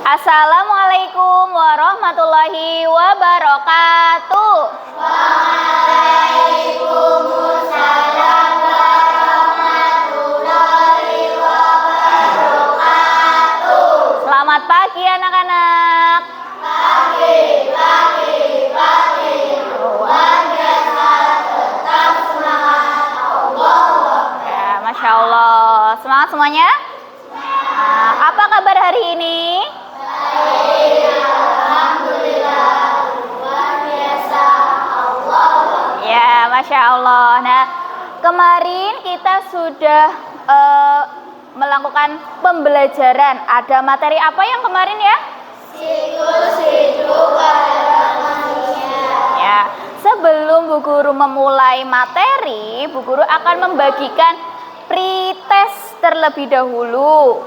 Assalamualaikum warahmatullahi wabarakatuh. Waalaikumsalam warahmatullahi wabarakatuh. Selamat pagi anak-anak. Pagi. Luar biasa, tetap semangat. Ya, Masya Allah. Semangat semuanya. Nah, apa kabar hari ini? Baik, alhamdulillah. Luar biasa. Ya, Masya Allah. Nah, kemarin kita sudah melakukan pembelajaran. Ada materi apa yang kemarin ya? Siklus hidup pada manusia. Ya, sebelum Bu Guru memulai materi, Bu Guru akan membagikan pretest terlebih dahulu.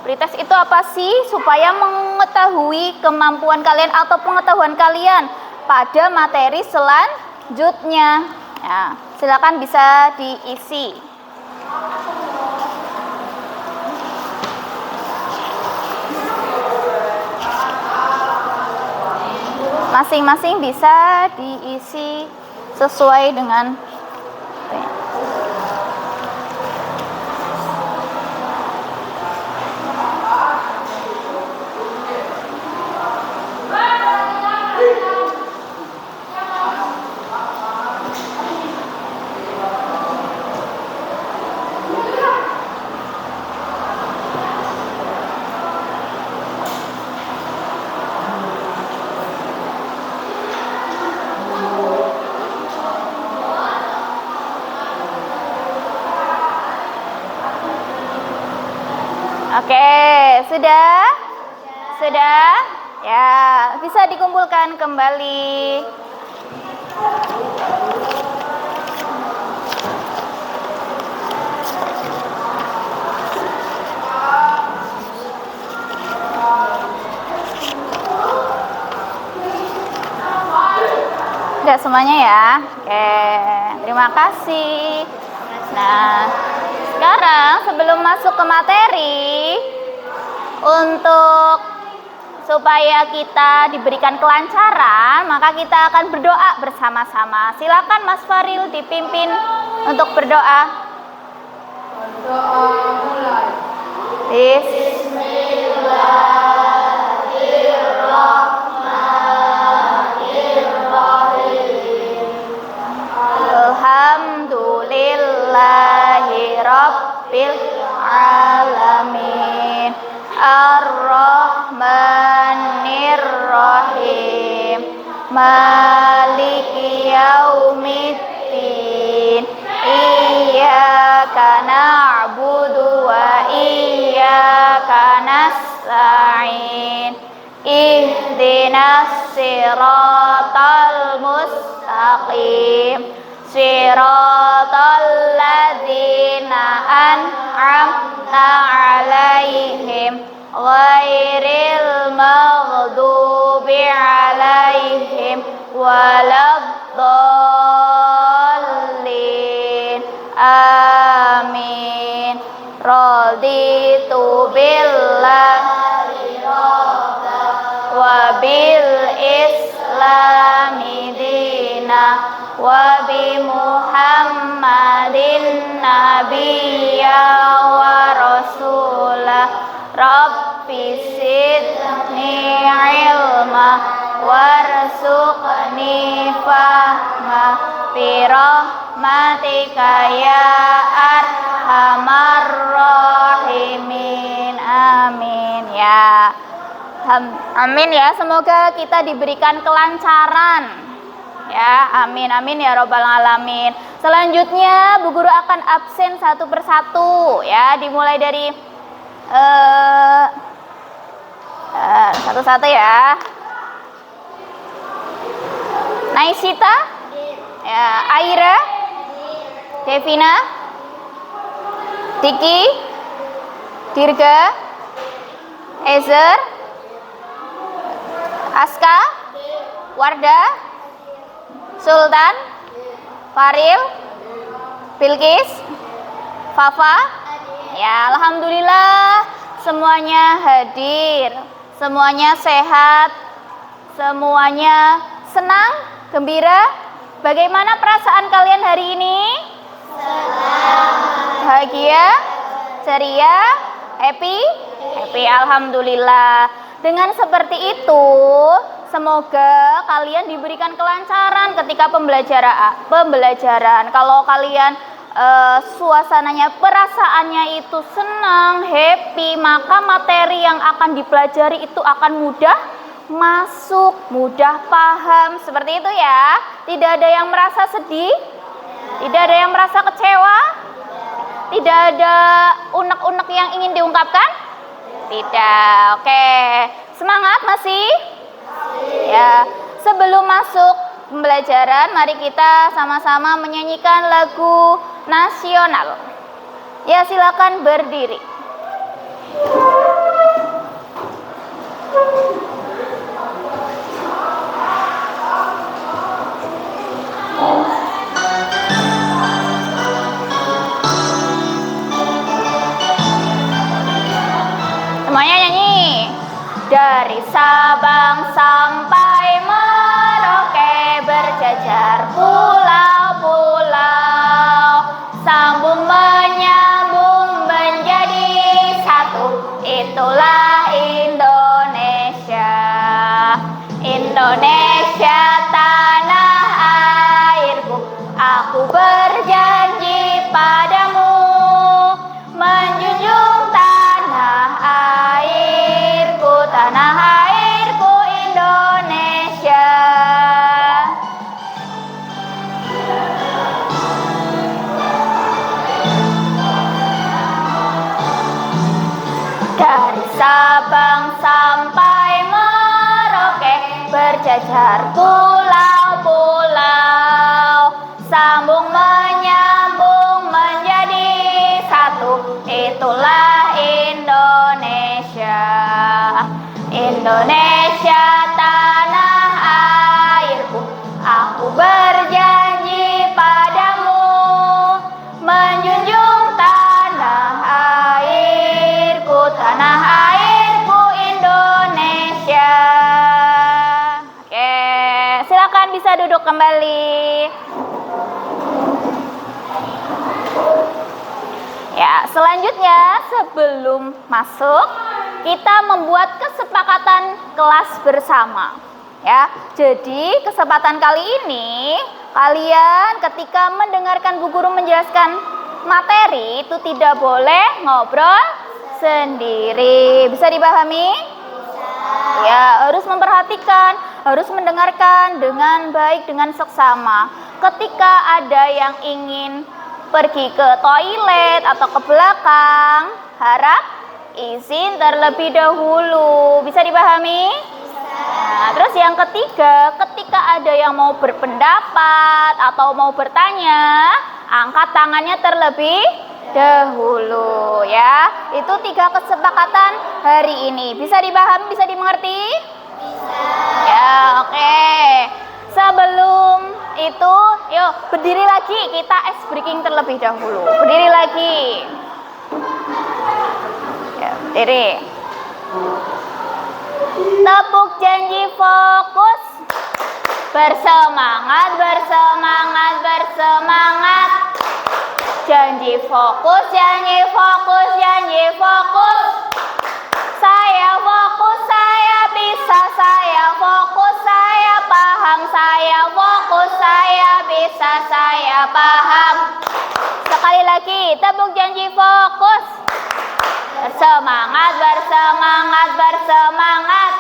Pretest itu apa sih? Supaya mengetahui kemampuan kalian atau pengetahuan kalian pada materi selanjutnya. Ya, silakan bisa diisi. Masing-masing bisa diisi sesuai dengan Oke, sudah? Sudah? Ya, bisa dikumpulkan kembali. Sudah semuanya ya? Oke, terima kasih. Nah, sekarang sebelum masuk ke materi, untuk supaya kita diberikan kelancaran, maka kita akan berdoa bersama-sama. Silakan Mas Faril dipimpin untuk berdoa. Berdoa mulai. Bismillahirrahmanirrahim. Alhamdulillahi Rabbil Alamin. Ar-Rahmanir-Rahim. Maliki yaumiddin. Iyyaka na'budu wa iyyaka nasta'in. Ihdinas siratal mustaqim. Siratal ladzina an'amta 'alaihim ghairil maghdubi 'alaihim waladdallin. Amin. Raditu billahi rabban wa bil islami dina wa bi Muhammadin nabiyya wa rasulah. Rabbi zidni ilma warzuqni fahma bi rahmatika ya arhamar rahimin. Amin ya. Amin ya, semoga kita diberikan kelancaran. Ya, amin amin ya robbal alamin. Selanjutnya Bu Guru akan absen satu persatu ya, dimulai dari satu-satu ya. Naisita, ya, Aira, Devina, Diki, Dirga, Ezer, Aska, Warda, Sultan, Faril, Bilkis, Fafa. Ya, alhamdulillah semuanya hadir. Semuanya sehat? Semuanya senang? Gembira? Bagaimana perasaan kalian hari ini? Senang. Bahagia? Ceria? Happy? Happy, alhamdulillah. Dengan seperti itu, semoga kalian diberikan kelancaran ketika pembelajaran. Kalau kalian suasananya, perasaannya itu senang, happy, maka materi yang akan dipelajari itu akan mudah masuk, mudah paham. Seperti itu ya. Tidak ada yang merasa sedih, tidak ada yang merasa kecewa, tidak ada unek-unek yang ingin diungkapkan. Tidak. Oke, semangat masih? Ya. Sebelum masuk pembelajaran, mari kita sama-sama menyanyikan lagu nasional. Ya, silakan berdiri. Semuanya nyanyi. Dari Sabang sampai Merauke berjajar pulau-pulau, sambung menyambung menjadi satu, itulah Indonesia. Indonesia tanah airku, aku berjanji padamu menjunjung tanah airku Indonesia. Dari Sabang sampai Merauke berjajar pulau-pulau, sambung menyambung menjadi satu, itulah Indonesia. Indonesia tanah airku, aku berjanji padamu menjunjung tanah airku Indonesia. Oke, silakan bisa duduk kembali. Ya, selanjutnya sebelum masuk kita membuat kesepakatan kelas bersama. Ya, jadi kesempatan kali ini kalian ketika mendengarkan Bu Guru menjelaskan materi itu tidak boleh ngobrol sendiri. Bisa dipahami? Bisa. Ya, harus memperhatikan, harus mendengarkan dengan baik, dengan seksama. Ketika ada yang ingin pergi ke toilet atau ke belakang, harap izin terlebih dahulu. Bisa dipahami? Nah, terus yang ketiga, ketika ada yang mau berpendapat atau mau bertanya, angkat tangannya terlebih dahulu ya. Itu 3 kesepakatan hari ini. Bisa dipahami, bisa dimengerti? Bisa. Ya, oke. Sebelum itu, yuk berdiri lagi, kita ice breaking terlebih dahulu. Berdiri lagi. Ya, berdiri. Tepuk janji, fokus. Bersemangat, bersemangat, bersemangat. Janji fokus, janji fokus, janji fokus. Saya fokus, saya bisa, saya fokus, saya paham, saya fokus, saya bisa, saya paham. Sekali lagi, tepuk janji, fokus. Bersemangat, bersemangat, bersemangat.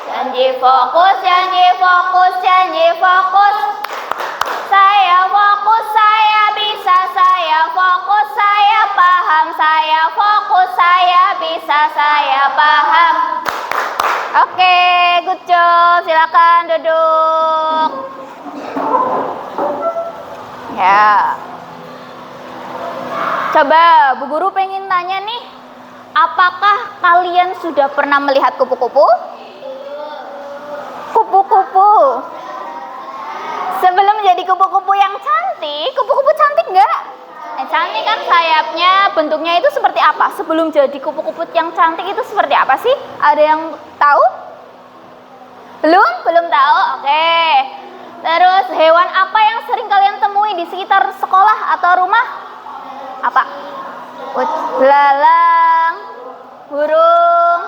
Janji fokus, janji fokus, janji fokus. Saya fokus, saya bisa, saya fokus, saya paham, saya fokus, saya bisa, saya paham. Oke, good job. Silakan duduk. Ya. Coba Bu Guru pengen tanya nih, apakah kalian sudah pernah melihat kupu-kupu? Kupu-kupu. Sebelum menjadi kupu-kupu yang cantik, kupu-kupu cantik nggak? Cantik kan sayapnya, bentuknya itu seperti apa? Sebelum jadi kupu-kupu yang cantik itu seperti apa sih? Ada yang tahu? Belum tahu? Oke. Terus hewan apa yang sering kalian temui di sekitar sekolah atau rumah? Apa? Belalang, burung,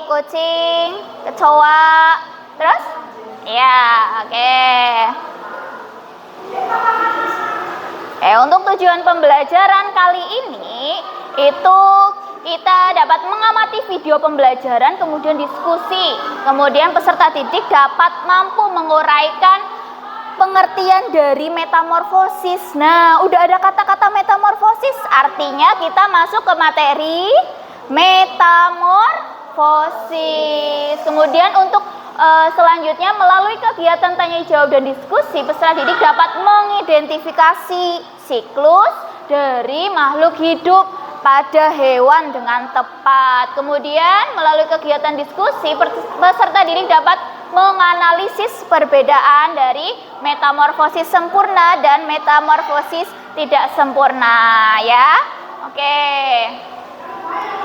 kucing, kecoa. Terus? Ya, oke. Untuk tujuan pembelajaran kali ini itu kita dapat mengamati video pembelajaran, kemudian diskusi, kemudian peserta didik dapat mampu menguraikan pengertian dari metamorfosis. Nah, udah ada kata-kata metamorfosis, artinya kita masuk ke materi metamorfosis. Kemudian untuk selanjutnya melalui kegiatan tanya jawab dan diskusi, peserta didik dapat mengidentifikasi siklus dari makhluk hidup pada hewan dengan tepat. Kemudian melalui kegiatan diskusi, peserta didik dapat menganalisis perbedaan dari metamorfosis sempurna dan metamorfosis tidak sempurna, ya. Oke.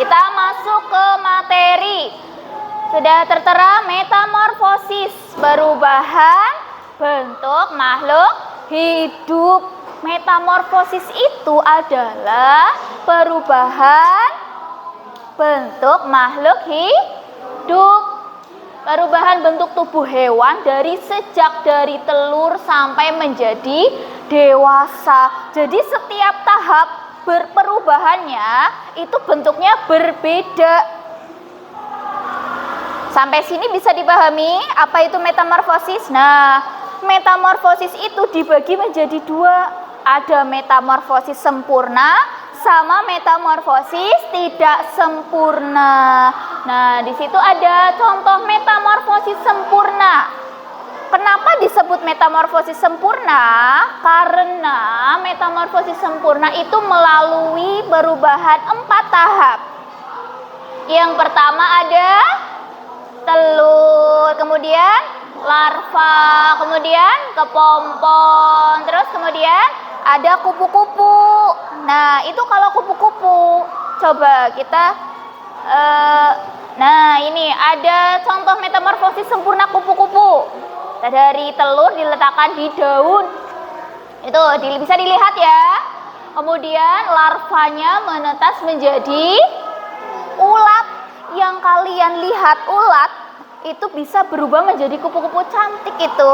Kita masuk ke materi. Sudah tertera metamorfosis, perubahan bentuk makhluk hidup. Metamorfosis itu adalah perubahan bentuk makhluk hidup. Perubahan bentuk tubuh hewan sejak dari telur sampai menjadi dewasa. Jadi setiap tahap perubahannya itu bentuknya berbeda. Sampai sini bisa dipahami apa itu metamorfosis? Nah, metamorfosis itu dibagi menjadi dua. Ada metamorfosis sempurna sama metamorfosis tidak sempurna. Nah, di situ ada contoh metamorfosis sempurna. Kenapa disebut metamorfosis sempurna? Karena metamorfosis sempurna itu melalui perubahan 4 tahap. Yang pertama ada telur, kemudian larva, kemudian kepompong, terus kemudian ada kupu-kupu. Nah, itu kalau kupu-kupu, coba kita nah ini ada contoh metamorfosis sempurna kupu-kupu. Dari telur diletakkan di daun, itu bisa dilihat ya. Kemudian larvanya menetas menjadi ulat. Yang kalian lihat ulat itu bisa berubah menjadi kupu-kupu cantik itu.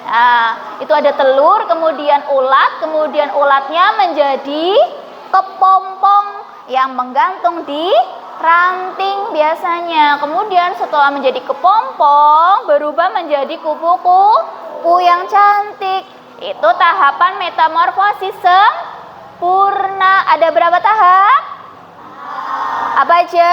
Nah, itu ada telur, kemudian ulat, kemudian ulatnya menjadi kepompong yang menggantung di ranting biasanya. Kemudian setelah menjadi kepompong berubah menjadi kupu-kupu yang cantik. Itu tahapan metamorfosis sempurna. Ada berapa tahap? Apa aja?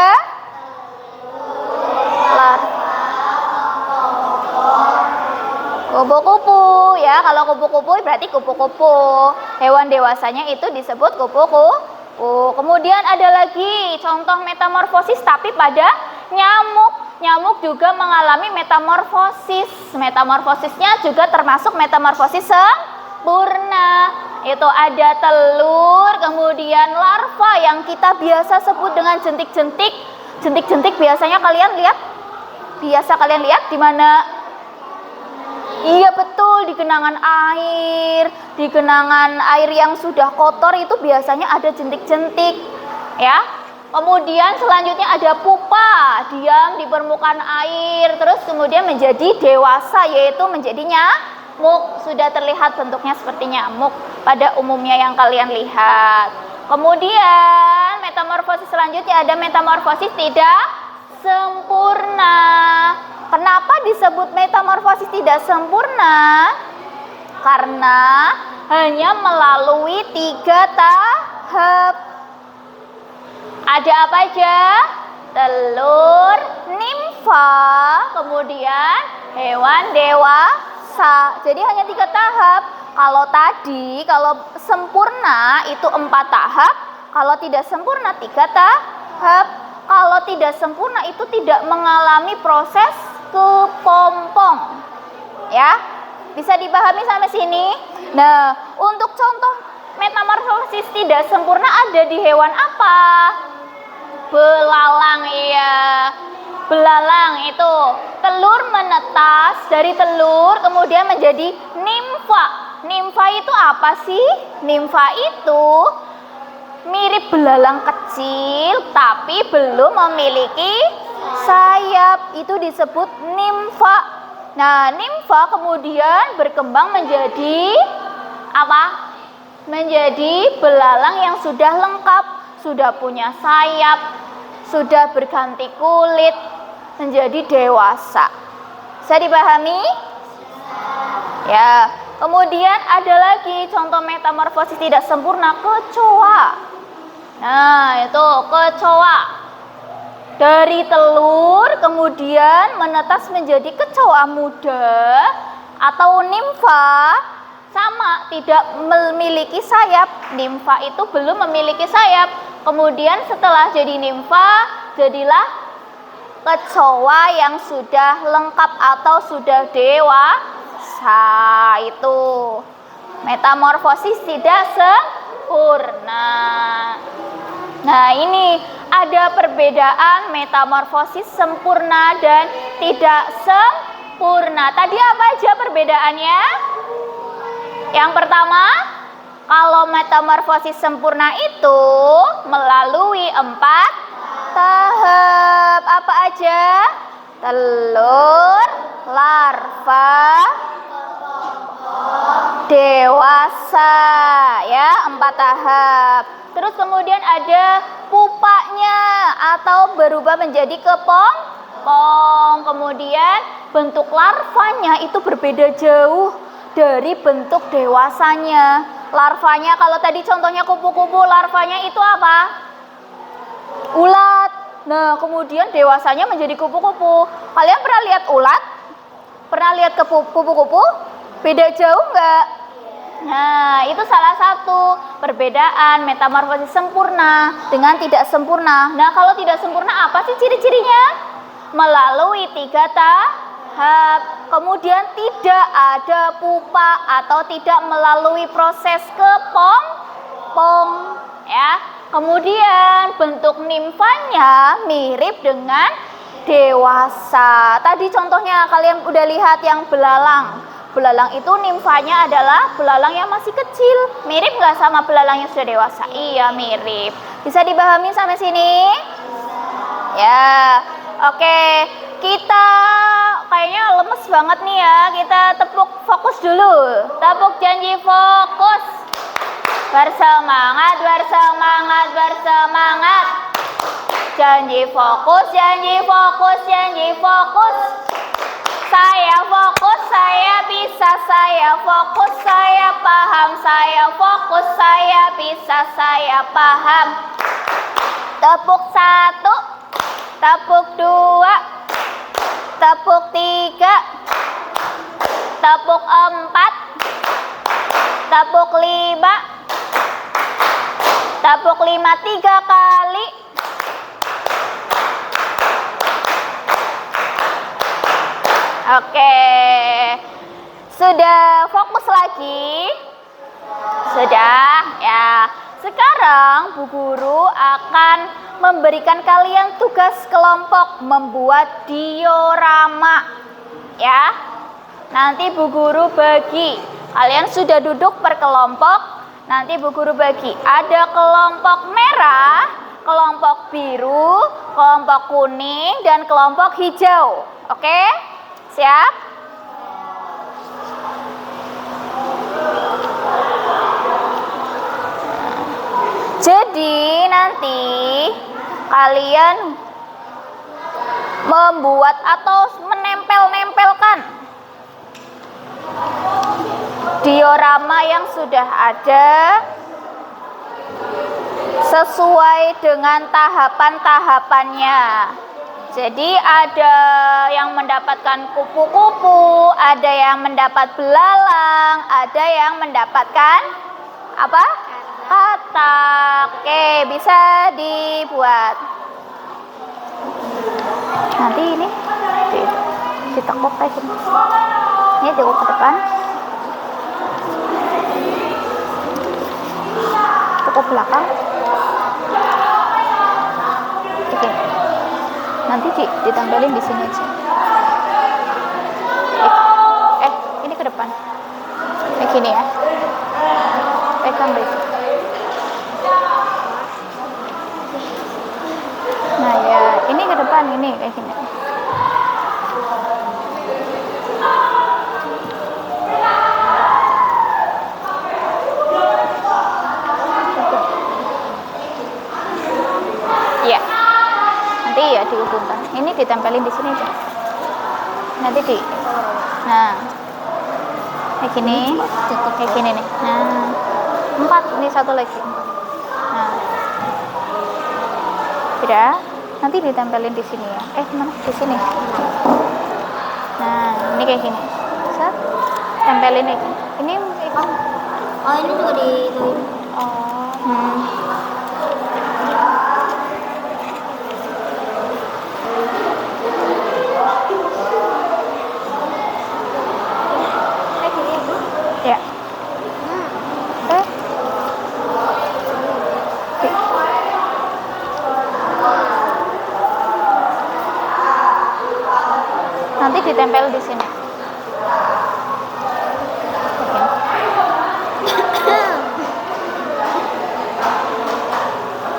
Kupu-kupu ya, kalau kupu-kupu berarti kupu-kupu. Hewan dewasanya itu disebut kupu-kupu. Kemudian ada lagi contoh metamorfosis tapi pada nyamuk. Nyamuk juga mengalami metamorfosis. Metamorfosisnya juga termasuk metamorfosis sempurna. Itu ada telur, kemudian larva yang kita biasa sebut dengan jentik-jentik. Jentik-jentik biasanya kalian lihat? Biasa kalian lihat di mana? Iya betul, di genangan air. Di genangan air yang sudah kotor itu biasanya ada jentik-jentik, ya. Kemudian selanjutnya ada pupa, diam di permukaan air, terus kemudian menjadi dewasa, yaitu menjadi nyamuk. Sudah terlihat bentuknya seperti nyamuk pada umumnya yang kalian lihat. Kemudian metamorfosis selanjutnya ada metamorfosis tidak sempurna. Kenapa disebut metamorfosis tidak sempurna? Karena hanya melalui 3 tahap. Ada apa aja? Telur, nimfa, kemudian hewan dewasa. Jadi hanya 3 tahap. Kalau sempurna itu 4 tahap, kalau tidak sempurna 3 tahap. Kalau tidak sempurna itu tidak mengalami proses kepompong. Ya, bisa dipahami sampai sini. Nah, untuk contoh metamorfosis tidak sempurna ada di hewan apa? Belalang, iya. Belalang itu telur menetas, dari telur kemudian menjadi nimfa. Nimfa itu apa sih? Nimfa itu mirip belalang kecil tapi belum memiliki sayap. Itu disebut nimfa. Nah, nimfa kemudian berkembang menjadi apa? Menjadi belalang yang sudah lengkap, sudah punya sayap, sudah berganti kulit, menjadi dewasa. Bisa dipahami? Ya. Kemudian ada lagi contoh metamorfosis tidak sempurna, kecoa. Nah, itu kecoa. Dari telur kemudian menetas menjadi kecoa muda atau nimfa, sama, tidak memiliki sayap. Nimfa itu belum memiliki sayap. Kemudian setelah jadi nimfa, jadilah kecoa yang sudah lengkap atau sudah dewasa. Itu metamorfosis tidak sempurna. Nah, ini ada perbedaan metamorfosis sempurna dan tidak sempurna. Tadi apa aja perbedaannya? Yang pertama, kalau metamorfosis sempurna itu melalui 4 tahap. Apa aja? Telur, larva, dewasa, ya, 4 tahap. Terus kemudian ada pupanya atau berubah menjadi kepompong. Kemudian bentuk larvanya itu berbeda jauh dari bentuk dewasanya. Larvanya kalau tadi contohnya kupu-kupu, larvanya itu apa? Ulat. Nah, kemudian dewasanya menjadi kupu-kupu. Kalian pernah lihat ulat? Pernah lihat kupu-kupu? Beda jauh enggak? Nah, itu salah satu perbedaan metamorfosis sempurna dengan tidak sempurna. Nah, kalau tidak sempurna apa sih ciri-cirinya? Melalui 3 tahap. Kemudian tidak ada pupa atau tidak melalui proses kepompong, ya. Kemudian bentuk nimfanya mirip dengan dewasa. Tadi contohnya kalian udah lihat yang belalang. Belalang itu nimfanya adalah belalang yang masih kecil. Mirip nggak sama belalang yang sudah dewasa? Iya, mirip. Bisa dipahami sampai sini? Ya, oke. Kita kayaknya lemes banget nih ya. Kita tepuk fokus dulu. Tepuk janji fokus. Bersemangat, bersemangat, bersemangat. Janji fokus, janji fokus, janji fokus. Saya fokus, saya bisa, saya fokus, saya paham, saya fokus, saya bisa, saya paham. Tepuk 1, tepuk 2, tepuk 3, tepuk 4, tepuk 5, tepuk 5 3 kali. Oke, sudah fokus lagi? Sudah, ya. Sekarang Bu Guru akan memberikan kalian tugas kelompok membuat diorama, ya. Nanti Bu Guru bagi. Kalian sudah duduk per kelompok, nanti Bu Guru bagi. Ada kelompok merah, kelompok biru, kelompok kuning, dan kelompok hijau. Oke? Siap? Jadi nanti kalian membuat atau menempel-nempelkan diorama yang sudah ada sesuai dengan tahapan-tahapannya. Jadi ada yang mendapatkan kupu-kupu, ada yang mendapat belalang, ada yang mendapatkan apa? Katak. Oke, bisa dibuat. Nanti ini ditekuk kayak gini. Ini ditekuk ke depan. toko belakang. Oke. Nanti ditempelin di sini aja. Ini ke depan. Kayak gini ya. Pegang baik. Nah ya, ini ke depan, ini kayak gini. Iya. Nanti ya dihubungkan. Ini ditempelin di sini aja. Nanti nah, kayak gini nih. Nah, 4, ini satu lagi. Nah, udah, nanti ditempelin di sini ya. Mana? Di sini. Nah, ini kayak gini. Set, tempelin lagi. Ini Oh, ini juga di ya. Nanti ditempel di sini.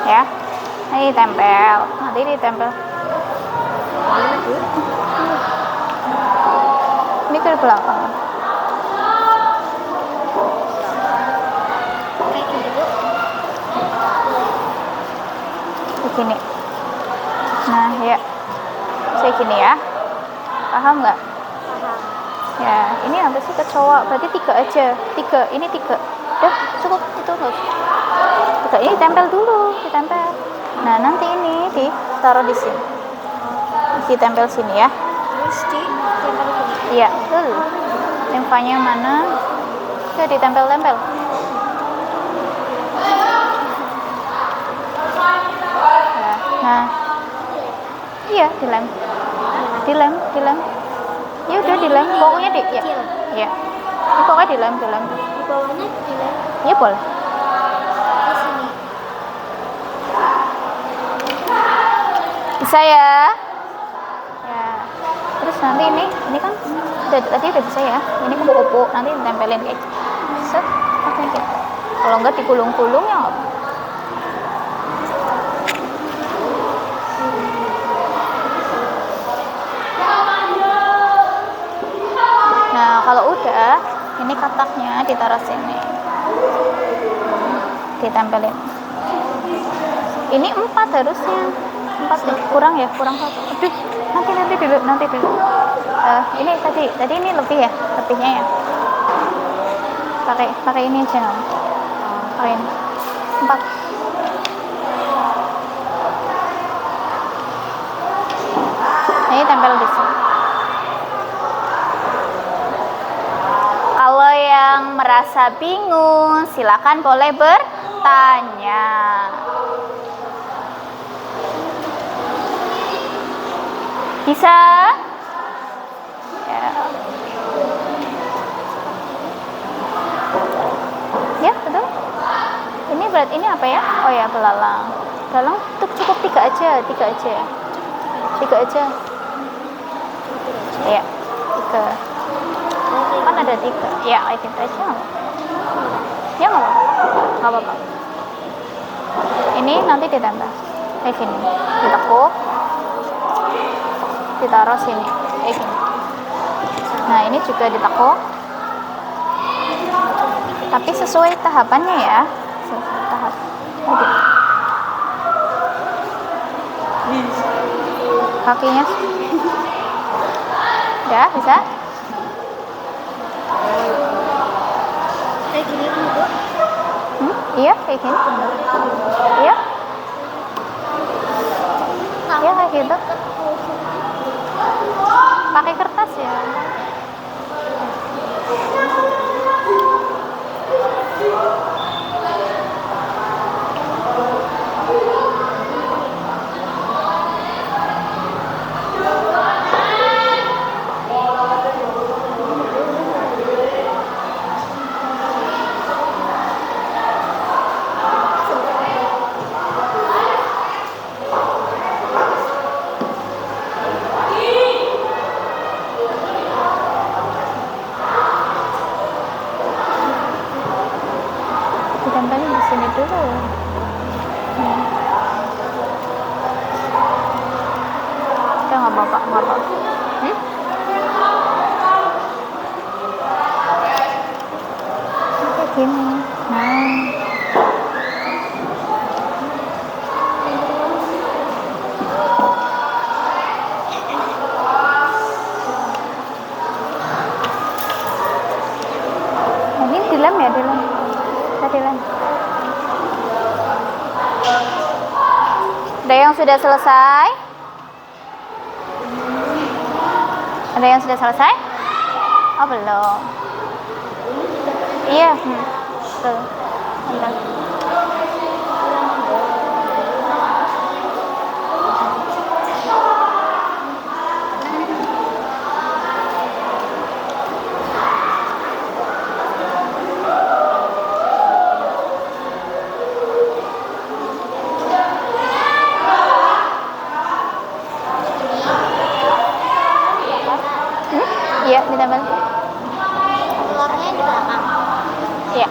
Ya. Ini tempel. Nanti ditempel. Ini ke belakang. Begini. Nah, ya. Saya gini ya. Paham nggak? paham. Ya, ini apa sih kecoa? Berarti 3 aja. 3, ini 3. Udah, cukup itu loh. 3 ini tempel dulu, ditempel. Nah, nanti ini ditaruh di sini. Ditempel sini ya. Terus ditempel sini. Iya, betul. Limfanya mana? Ya, ditempel-tempel. Nah, iya, dilem. Ya udah dilem, pokoknya ya. Ya. Ini pokoknya dilem. Di bawahnya dilem Ya boleh. di sini. Bisa ya. Ya. Terus nanti ini kan tadi udah bisa ya. Ini kupu-kupu, nanti ditempelin kayak gitu. Set, pakai gitu. Kalau enggak digulung-gulung ya enggak apa. Nah, kalau udah, ini kataknya ditaruh sini. Ditempelin. Ini 4 harusnya. 4 deh, kurang 1. Aduh, nanti dulu. Ini tadi ini lebih ya, lebihnya ya. Pakai ini aja. Pakai ini. 4. Ini tempel di sini. Kalau yang merasa bingung, silakan boleh bertanya. Bisa? Ya. Ya, betul. Ini berat ini apa ya? Oh ya, belalang. Belalang cukup 3 aja. 3 aja. Iya, 3. Kan ada 3. Ya, kayak gitu aja. Ya nggak apa-apa. Ini nanti ditambah kayak gini, ditekuk, ditaruh sini kayak gini. Nah, ini juga ditekuk, tapi sesuai tahapannya ya. Tahap. Kakinya ya bisa. Kayak gini kan Bu? Iya, kayak gini. Iya. Iya, kayak gitu. Pakai kertas ya. ngapa ngapa. Kayak gini. Nah. Ini dilem ya, dilem. Tadi lem. Ada yang sudah selesai? Ada yang sudah selesai? Oh, belum. Iya, betul. Bentar. Iya, ditambah. Telurnya di belakang. Iya.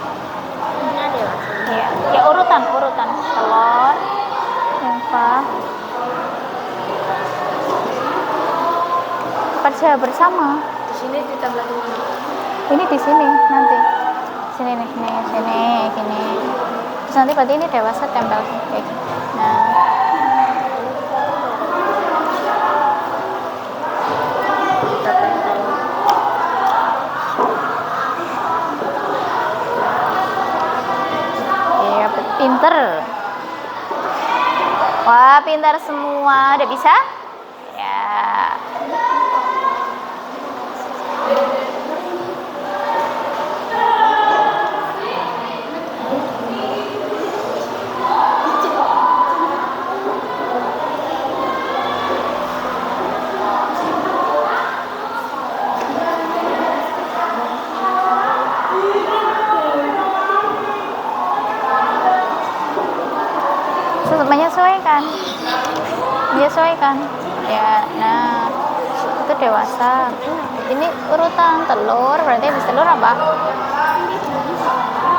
Ini ada ya? Iya. Ya urutan. Telur, tempa. Kerja bersama. Di sini ditambah di mana? Ini di sini nanti. Sini nih, sini gini. Terus nanti berarti ini dewasa tempel kayak gini. Nah. Iya, pinter. Wah, pintar semua. Udah bisa? Ya. Menyesuaikan ya. Nah, itu dewasa. Ini urutan telur, berarti habis telur apa?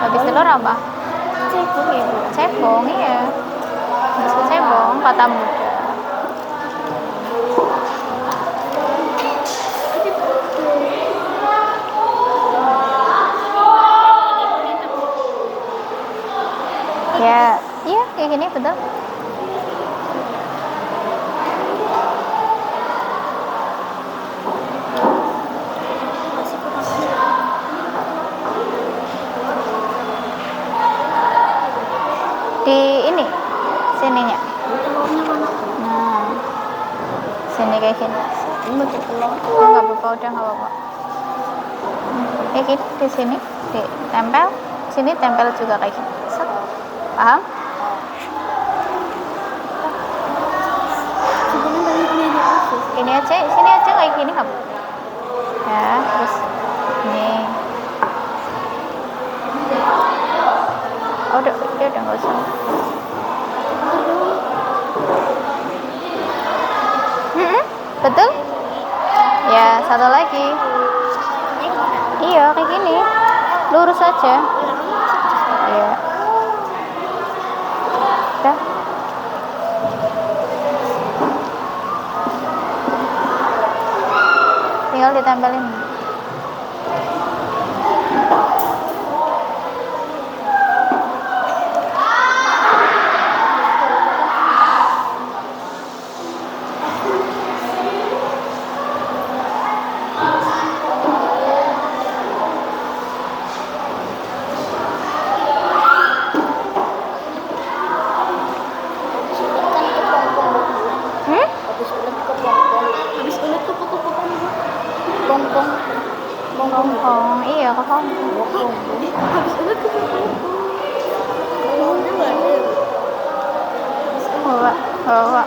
Habis telur apa? Cebong ya, Bu? Cebong, iya. Habis itu cebong, kata muda. Ya, iya kayak gini betul. Di ini sininya. Nah, sini kayak gini. Ini mau telur. Nggak apa-apa, udah nggak apa-apa. Kayak gini di sini, ditempel. Sini tempel juga kayak gini. Set. Paham? Ini aja, sini aja kayak gini kamu. Ya, terus ini. Oh, udah nggak usah. Betul? Ya, satu lagi. Iya, kayak gini. Lurus aja. Iya. Udah. Tinggal ditempelin. Bongkong, iya kok. Habis itu ke Bawa.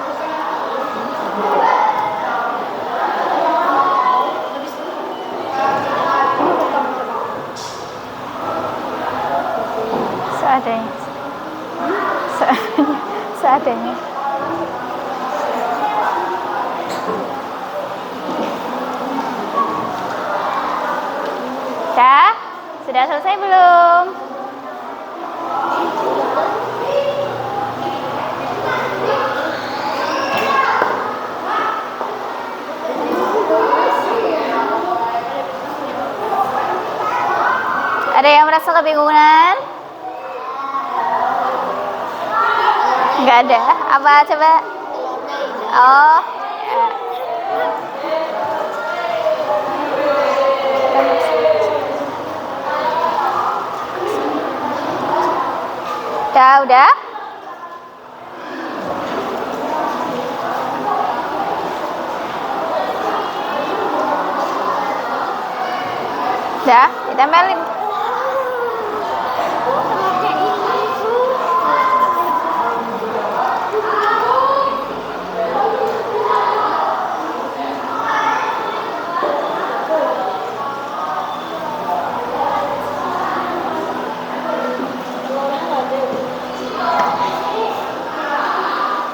Seadanya. Seadanya. Sudah selesai belum? merasa kebingungan? Nggak ada. Apa coba? Oh. Ya. Udah. Udah, ditempelin.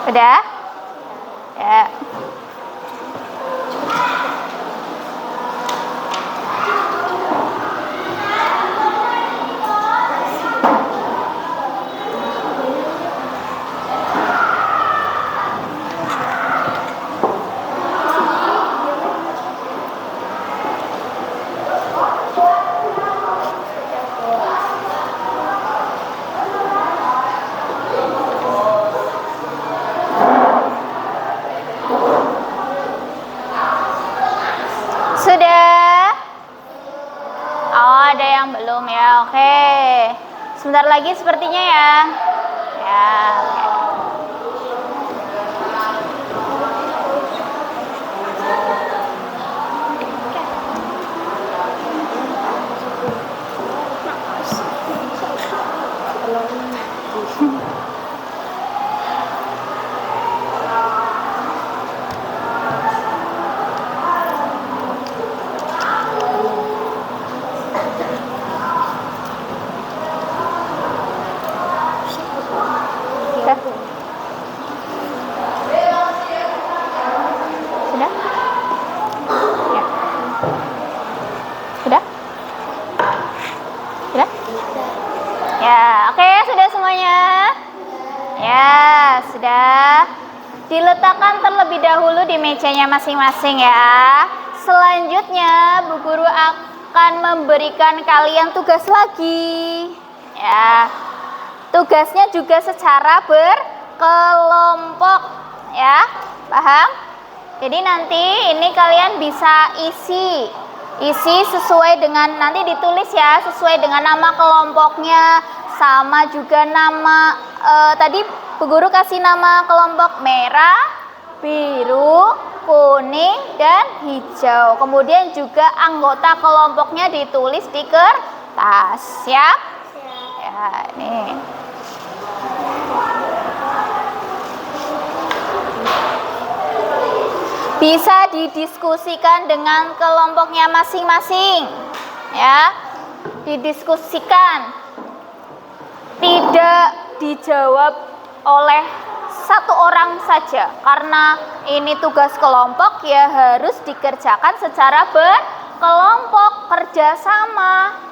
Udah? Ya. Sudah? Oh, ada yang belum ya. Oke. Sebentar lagi sepertinya ya. Ya, oke. Sudah? Ya. Sudah? Sudah? Ya, oke, sudah semuanya? Ya, sudah. Diletakkan terlebih dahulu di mejanya masing-masing ya. Selanjutnya, Bu Guru akan memberikan kalian tugas lagi. Ya. Tugasnya juga secara berkelompok ya. Paham? Jadi nanti ini kalian bisa isi sesuai dengan, nanti ditulis ya, sesuai dengan nama kelompoknya, sama juga nama tadi Bu Guru kasih nama kelompok merah, biru, kuning, dan hijau. Kemudian juga anggota kelompoknya ditulis di kertas. Siap? Ya, nih. Bisa didiskusikan dengan kelompoknya masing-masing. Ya. Didiskusikan. Tidak dijawab oleh satu orang saja, karena ini tugas kelompok ya, harus dikerjakan secara berkelompok, kerjasama.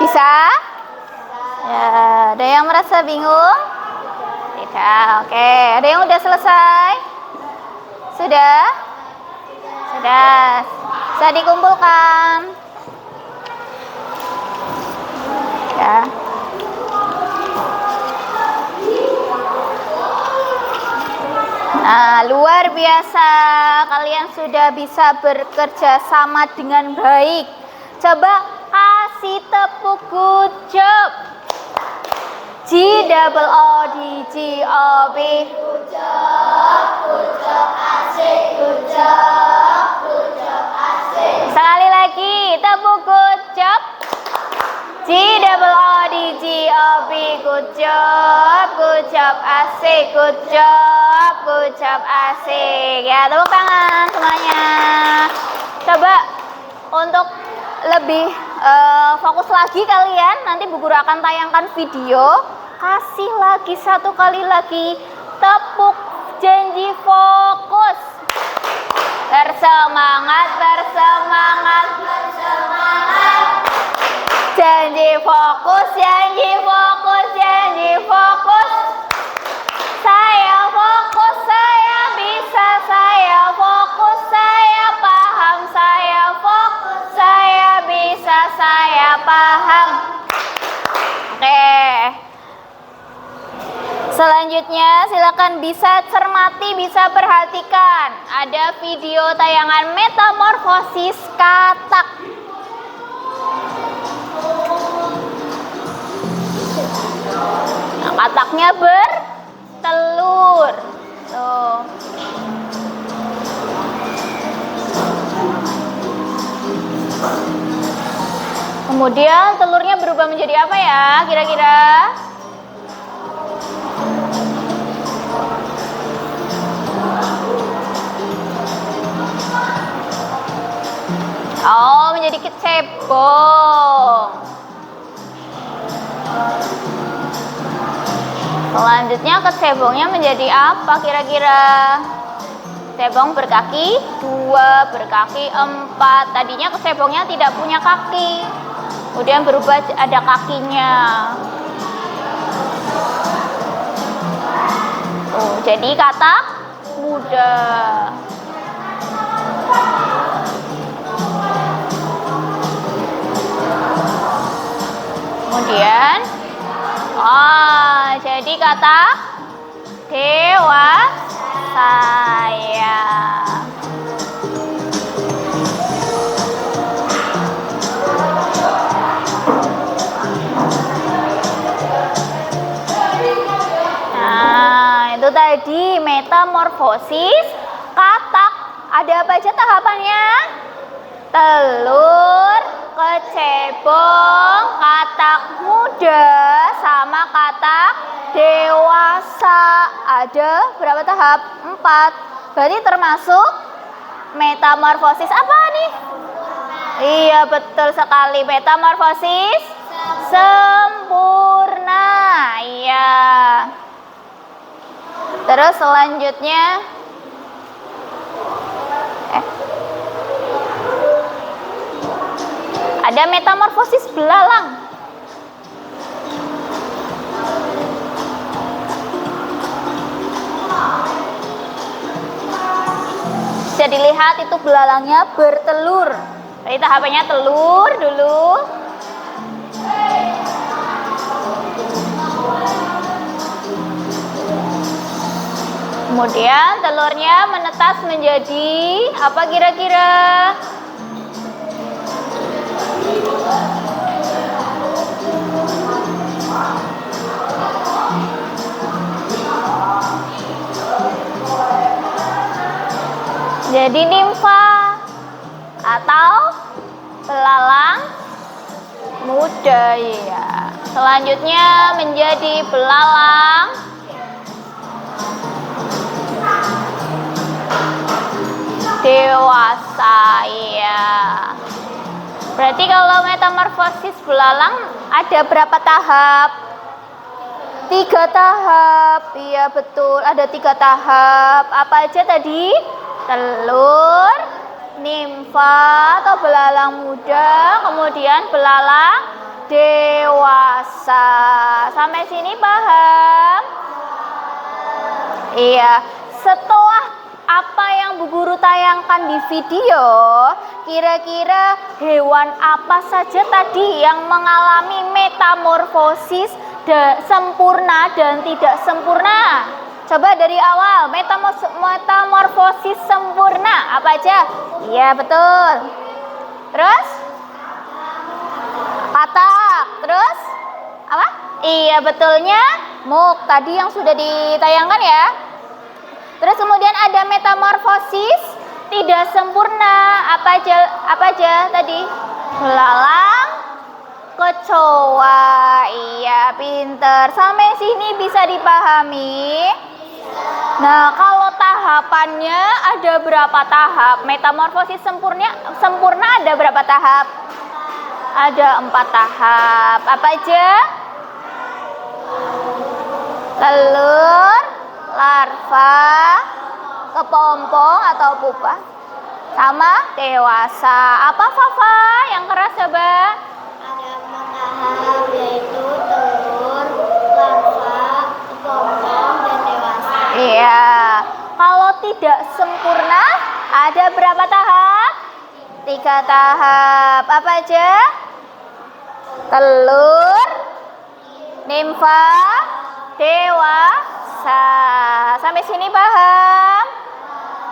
Bisa? Ya, ada yang merasa bingung? Tidak, oke. Ada yang udah selesai? Sudah? Sudah. Bisa dikumpulkan? Ya. Nah, luar biasa. Kalian sudah bisa bekerja sama dengan baik. Coba kasih tepuk good job. G double O D G O B. Good job asik, good job asik. Sekali lagi, tepuk good job. G double O D Diji, Obi, good job, asik, good job, asik. Ya, tepuk tangan semuanya. Coba untuk lebih fokus lagi kalian, nanti Bu Guru akan tayangkan video. Kasih lagi satu kali lagi, tepuk janji fokus. Bersemangat, bersemangat, bersemangat. Janji fokus, janji fokus, janji fokus. Saya fokus, saya bisa, saya fokus, saya paham, saya fokus, saya bisa, saya paham. Oke. Selanjutnya silakan bisa cermati, bisa perhatikan. Ada video tayangan metamorfosis katak. Nah, kataknya bertelur. Tuh. Kemudian telurnya berubah menjadi apa ya kira-kira? Oh, menjadi kecebong. Selanjutnya kecebongnya menjadi apa kira-kira? Kecebong berkaki 2, berkaki 4. Tadinya kecebongnya tidak punya kaki. Kemudian berubah ada kakinya. Oh, jadi katak muda. Kemudian jadi kata dewasa ya. Nah, itu tadi metamorfosis katak. Ada apa aja tahapannya? Telur, kecebong, katak muda, sama katak dewasa. Ada berapa tahap? 4. Berarti termasuk metamorfosis apa nih? Iya, betul sekali. Metamorfosis sempurna. Iya. Terus selanjutnya ada metamorfosis belalang. Bisa dilihat itu belalangnya bertelur. Jadi tahapannya telur dulu. Kemudian telurnya menetas menjadi apa kira-kira? Jadi nimfa atau belalang muda ya. Selanjutnya menjadi belalang dewasa ya. Berarti kalau metamorfosis belalang ada berapa tahap? 3 tahap. Iya betul, ada 3 tahap. Apa aja tadi? Telur, nimfa atau belalang muda, kemudian belalang dewasa. Sampai sini paham? Iya. Setelah apa yang Bu Guru tayangkan di video, kira-kira hewan apa saja tadi yang mengalami metamorfosis sempurna dan tidak sempurna? Coba dari awal, metamorfosis sempurna apa aja? Iya betul. Terus katak. Terus apa? Iya betulnya muk. Tadi yang sudah ditayangkan ya. Terus kemudian ada metamorfosis tidak sempurna. Apa aja tadi? Belalang, kecoa. Iya, pinter. Sampai sini bisa dipahami? Nah, kalau tahapannya ada berapa tahap? Metamorfosis sempurna ada berapa tahap? Ada 4 tahap. Apa aja? Telur, larva, kepompong atau pupa, sama dewasa. Apa Fafa yang keras coba? Ada 4 tahap, yaitu telur, larva, kepompong, dan dewasa. Iya. Kalau tidak sempurna, ada berapa tahap? 3 tahap. Apa aja? Telur, nimfa, dewasa. Sampai sini paham?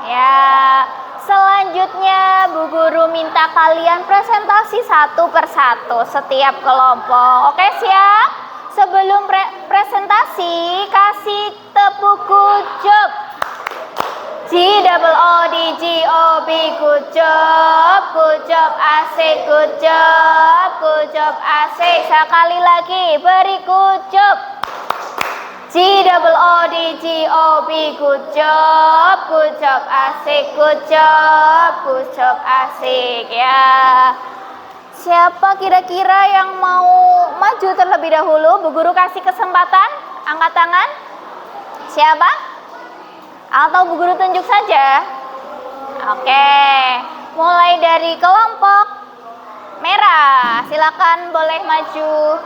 Ya. Selanjutnya Bu Guru minta kalian presentasi satu persatu setiap kelompok. Oke, siap? Sebelum presentasi, kasih tepuk good job. G-double-O-D-G-O-B, good job, asik, good job, asik. Sekali lagi, beri good job. G-double-O-D-G-O-B, good job, asik, good job, asik. Ya. Siapa kira-kira yang mau maju terlebih dahulu? Bu Guru kasih kesempatan, angkat tangan. Siapa? Atau Bu Guru tunjuk saja? Oke, mulai dari kelompok merah. Silakan boleh maju.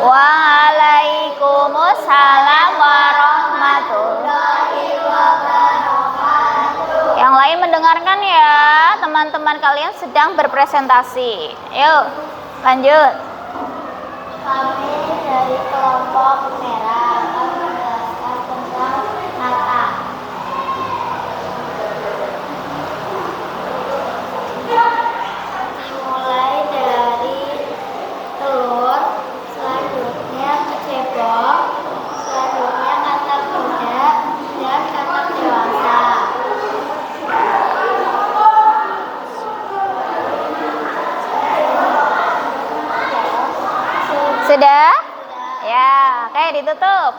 Waalaikumsalam warahmatullahi wabarakatuh. Yang lain mendengarkan ya, teman-teman kalian sedang berpresentasi. Yuk, lanjut. Kami dari kelompok merah akan menjelaskan tentang mata. Dimulai dari telur, selanjutnya cebong, selanjutnya katak muda, dan katak dewasa. Sudah? Ya, oke ditutup.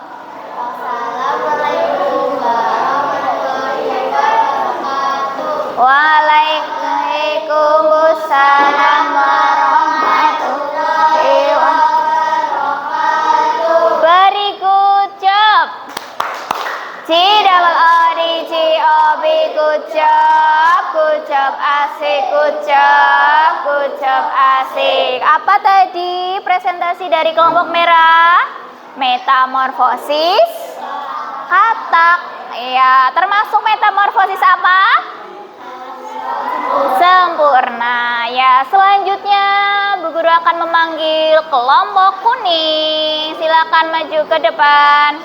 Wassalamualaikum warahmatullahi wabarakatuh. Waalaikumsalam warahmatullahi wabarakatuh. Very good job. G-double-O-D-G-O-B, good job, asik, good job, asik. Apa tadi presentasi dari kelompok merah? Metamorfosis katak. Ya, termasuk metamorfosis apa? Sempurna. Ya, selanjutnya Bu Guru akan memanggil kelompok kuning. Silakan maju ke depan.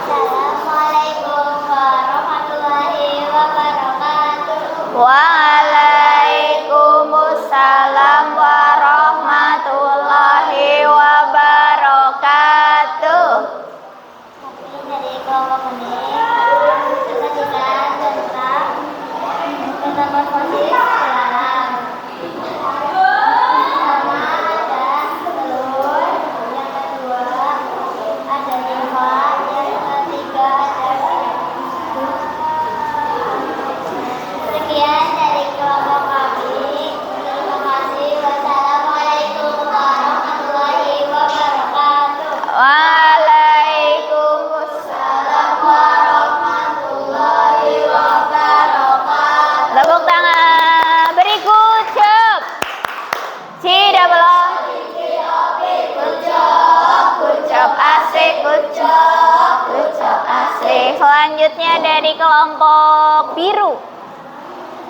Assalamualaikum warahmatullahi wabarakatuh. Waalaikumsalam warahmatullahi wabarakatuh. Kami dari kelompok kuning Selanjutnya dari kelompok biru.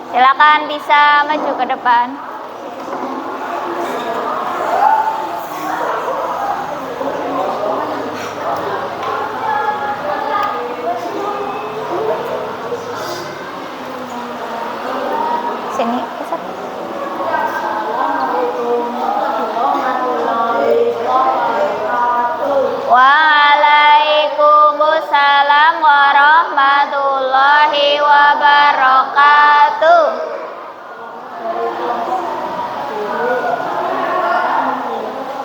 Silakan bisa maju ke depan. Sini, Ustaz. Waalaikumsalam warahmatullahi wabarakatuh.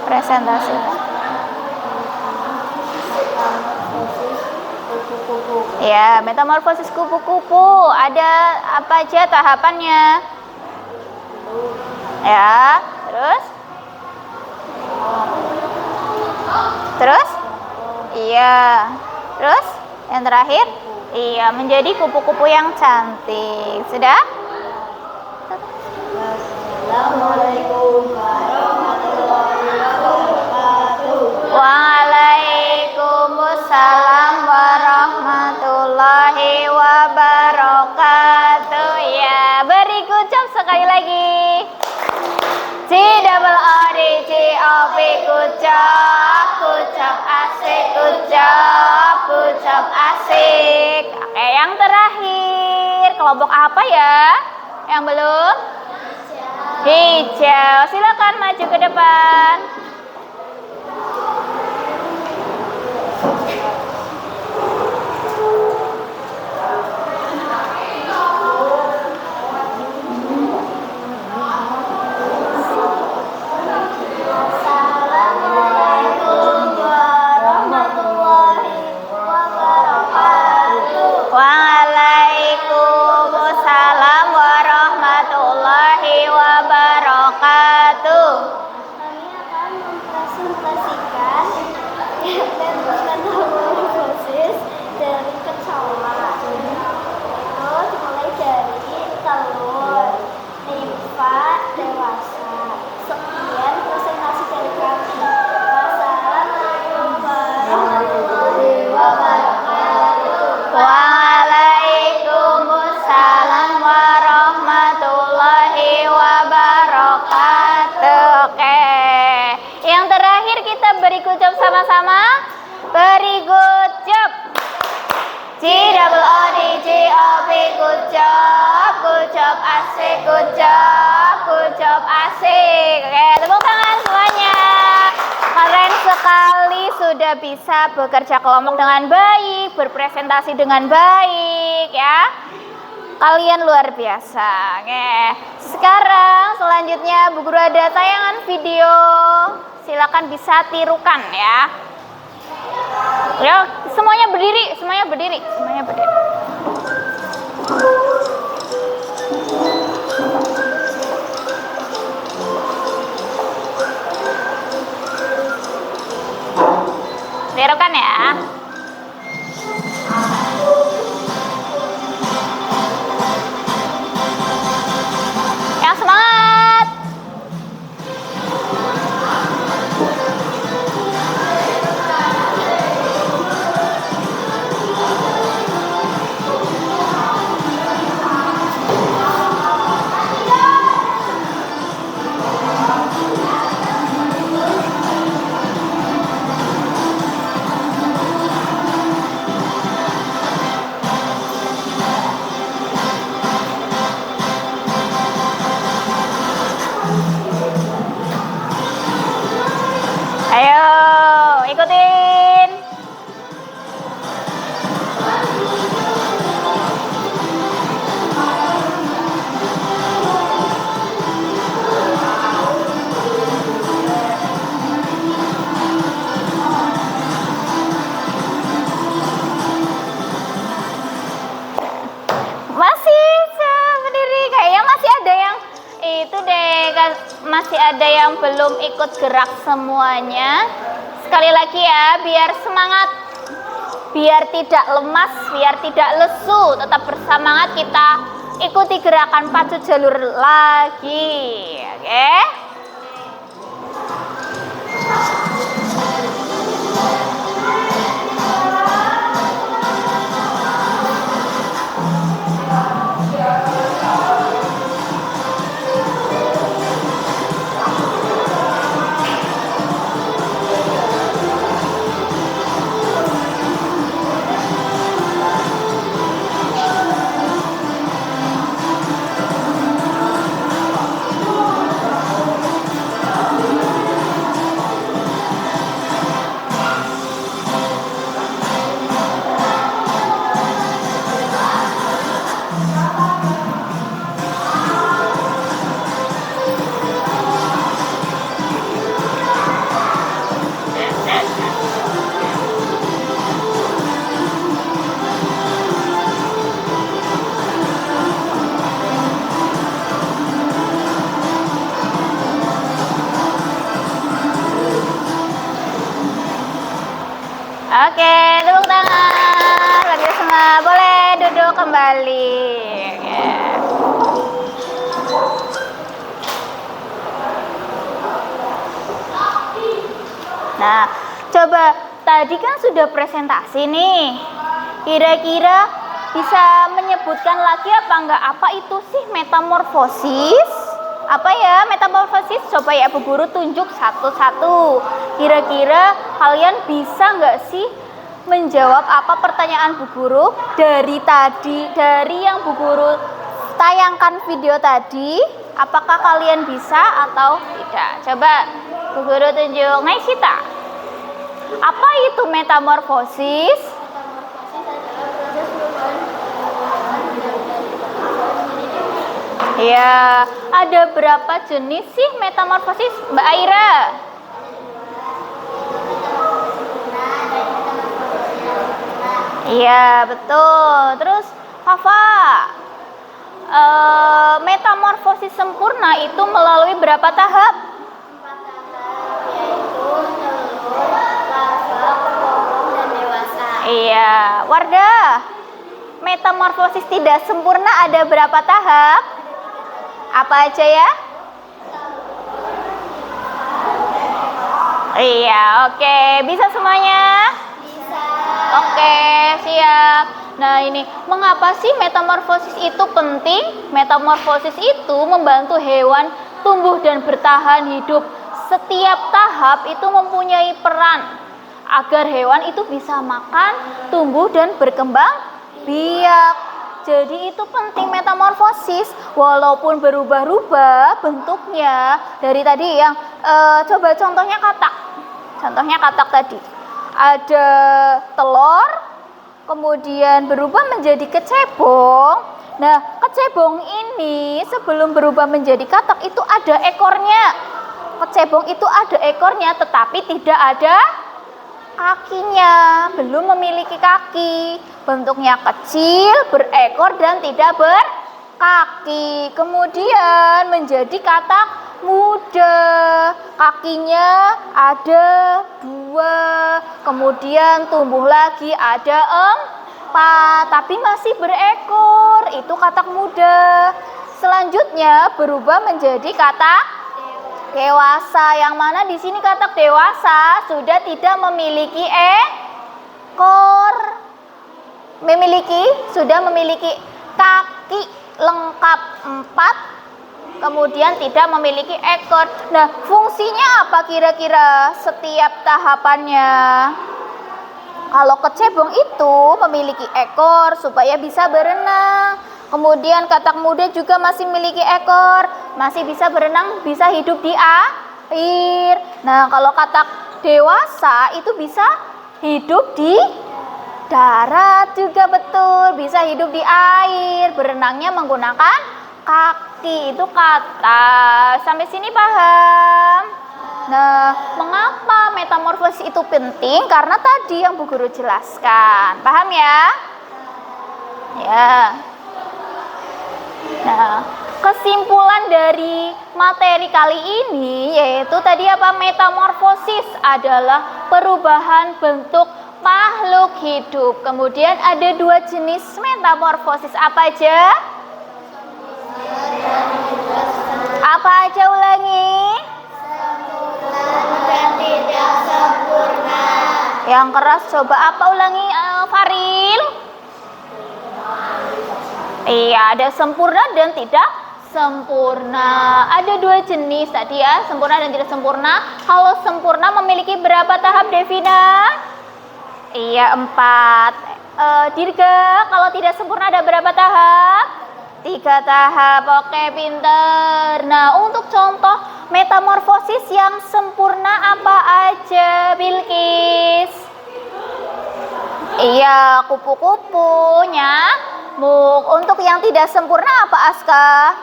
Presentasi. Ya, metamorfosis kupu-kupu. Ada apa aja tahapannya? Ya, terus? Terus? Iya. Terus? Yang terakhir? Iya, menjadi kupu-kupu yang cantik. Sudah? Assalamualaikum warahmatullahi wabarakatuh. Waalaikumsalam warahmatullahi wabarakatuh. Ya, beri kucap sekali lagi. C double O D C O P, kucap, kucap asik, kucap asik. Oke, yang terakhir kelompok apa ya? Yang belum? Hijau. Silakan maju ke depan. Assalamualaikum warahmatullahi wabarakatuh. Waalaikumsalam warahmatullahi wabarakatuh. Kami akan mempresentasikan metamorfosis dari kecoa. Terus mulai dari telur, nimfa, dewasa. Sekian presentasi dari kami. Wassalamualaikum warahmatullahi wabarakatuh. Waalaikumsalam warahmatullahi wabarakatuh. Oke. Yang terakhir kita beri kucap sama-sama. Beri kucap. C double O D C O P, kucap, kucap asik, kucap asik. Oke, tepuk tangan semuanya. Keren sekali sudah bisa bekerja kelompok dengan baik, berpresentasi dengan baik ya. Kalian luar biasa. Oke. Sekarang selanjutnya Bu Guru ada tayangan video. Silakan bisa tirukan ya. Ya, semuanya berdiri. Tirukan ya. Yang semangat. Ayo, ikutin. Masih berdiri, kayaknya masih ada yang itu deh, masih ada yang belum ikut gerak semuanya. Sekali lagi ya, biar semangat, biar tidak lemas, biar tidak lesu, tetap bersemangat, kita ikuti gerakan pacu jalur lagi. Oke? kembali. Ya. Nah, coba tadi kan sudah presentasi nih. Kira-kira bisa menyebutkan lagi apa enggak apa itu sih metamorfosis? Apa ya metamorfosis? Coba ya Bu Guru tunjuk satu-satu. Kira-kira kalian bisa enggak sih menjawab apa pertanyaan Bu Guru dari tadi, dari yang Bu Guru tayangkan video tadi? Apakah kalian bisa atau tidak? Coba Bu Guru tunjuk. Naisita, apa itu metamorfosis? Ya, ada berapa jenis sih metamorfosis, Mbak Aira? Iya, betul. Terus, Fafa, metamorfosis sempurna itu melalui berapa tahap? 4 tahap, yaitu telur, larva, pokok, dan dewasa. Iya, Wardah, metamorfosis tidak sempurna ada berapa tahap? Apa aja ya? Iya, oke. Bisa semuanya? Bisa. Oke, siap. Nah, ini mengapa sih metamorfosis itu penting? Metamorfosis itu membantu hewan tumbuh dan bertahan hidup. Setiap tahap itu mempunyai peran agar hewan itu bisa makan, tumbuh dan berkembang biak. Jadi itu penting metamorfosis, walaupun berubah-ubah bentuknya. Dari tadi yang coba contohnya katak. Contohnya katak tadi. Ada telur, kemudian berubah menjadi kecebong. Nah, kecebong ini sebelum berubah menjadi katak itu ada ekornya. Kecebong itu ada ekornya, tetapi tidak ada kakinya, belum memiliki kaki. Bentuknya kecil, berekor dan tidak berkaki. Kemudian menjadi katak muda. Kakinya ada 2. Kemudian tumbuh lagi ada 4, tapi masih berekor. Itu katak muda. Selanjutnya berubah menjadi katak dewasa. Yang mana di sini katak dewasa sudah tidak memiliki ekor. Sudah memiliki kaki lengkap 4, kemudian tidak memiliki ekor. Nah, fungsinya apa kira-kira setiap tahapannya? Kalau kecebong itu memiliki ekor supaya bisa berenang. Kemudian katak muda juga masih memiliki ekor, masih bisa berenang, bisa hidup di air. Nah, kalau katak dewasa itu bisa hidup di darat juga, betul, bisa hidup di air, berenangnya menggunakan kaki. Itu kata. Sampai sini paham? Nah, mengapa metamorfosis itu penting? Karena tadi yang Bu Guru jelaskan. Paham ya? Ya. Nah, kesimpulan dari materi kali ini yaitu tadi apa? Metamorfosis adalah perubahan bentuk makhluk hidup. Kemudian ada 2 jenis metamorfosis. Apa aja? Apa aja, ulangi? Sempurna dan tidak sempurna. Yang keras coba apa, ulangi Faril? Iya, ada sempurna dan tidak sempurna. Ada 2 jenis tadi ya, sempurna dan tidak sempurna. Kalau sempurna memiliki berapa tahap, Devina? Iya, 4. Dirga, kalau tidak sempurna ada berapa tahap? 3 tahap. Oke, pinter. Nah, untuk contoh metamorfosis yang sempurna apa aja, Bilkis? Iya, kupu-kupu, nyamuk. Untuk yang tidak sempurna apa, Aska?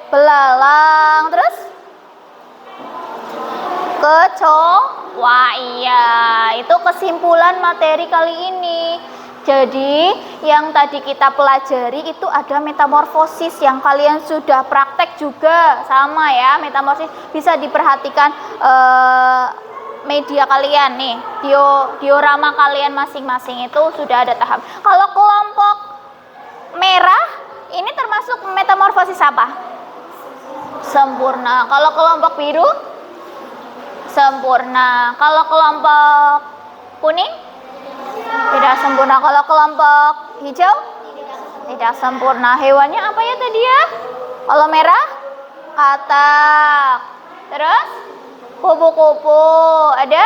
Belalang. Terus? Wah, iya, itu kesimpulan materi kali ini. Jadi yang tadi kita pelajari itu ada metamorfosis yang kalian sudah praktek juga, sama ya. Metamorfosis bisa diperhatikan media kalian nih, diorama kalian masing-masing itu sudah ada tahap. Kalau kelompok apa? Sempurna. Kalau kelompok biru? Sempurna. Kalau kelompok kuning? Tidak sempurna. Kalau kelompok hijau? Tidak sempurna. Hewannya apa ya tadi ya? Kalau merah? Katak. Terus? Kupu-kupu. Ada?